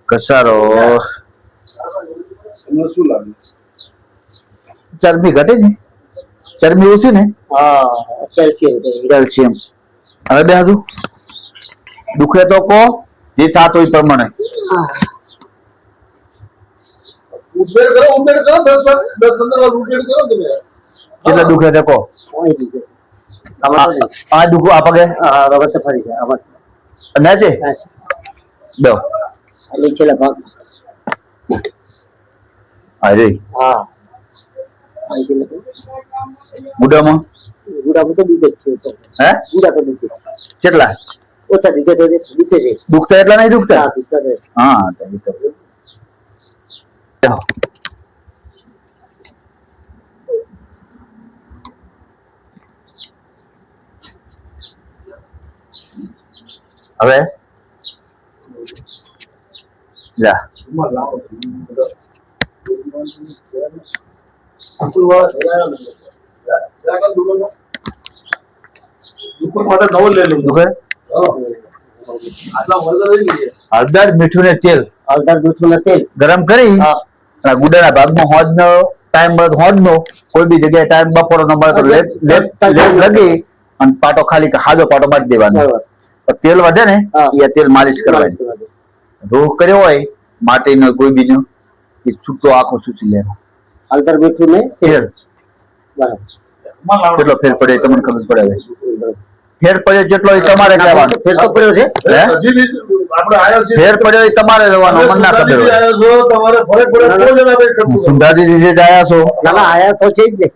કસારો એમાં શું લાગે? ચરબી ઘટે ને, ચરબી ઓછી ને, હા કેલ્શિયમ કેલ્શિયમ. હવે બે હજુ દુખે તો કો, જે થતો હોય પ્રમાણે. ઉમેર કરો 10-15 વાર ઉમેર કરો તમે. કેટલા દુખે તે કો. આ દુખો આ પગે હા હવે તો ફરી જાય આમાં ના છે બે નીચેલા ભાગ અરે હા ગુડામાં ગુડા તો દુખે છે હે ગુડા તો દુખે છે કેટલા ઓછા દુખે તો દુખે છે દુખતા એટલા નહીં દુખતા હા દુખે છે હા હવે જા દુખે હળદર મીઠું ને તેલ હળદર મીઠું ને તેલ ગરમ કરી ગુડાના ભાગમાં હોજનો ટાઈમ હોજનો કોઈ બી જગ્યાએ ટાઈમ બપોરનો મળે તો લેપ લગી અને પાટો ખાલી હાજો પાટો મારી દેવાનો તેલ વધે ને એ તેલ માલિશ કરવાની રોગ કર્યો હોય માટીનો કોઈ બીજો એ છૂટો આખો સૂચી લે હળદર મીઠું ને તેલ બરાબર કેટલો ફેર પડે તમને ખબર પડે ફેર પડ્યો જેટલો એ તમારે કહેવાનો ફેર તો પડ્યો છે ફેર પડ્યો એ તમારે લેવાનો મન ના ખબર તમારે ફરક પડે સુંધાજી જે આયા છો ના આયા તો છે જ ને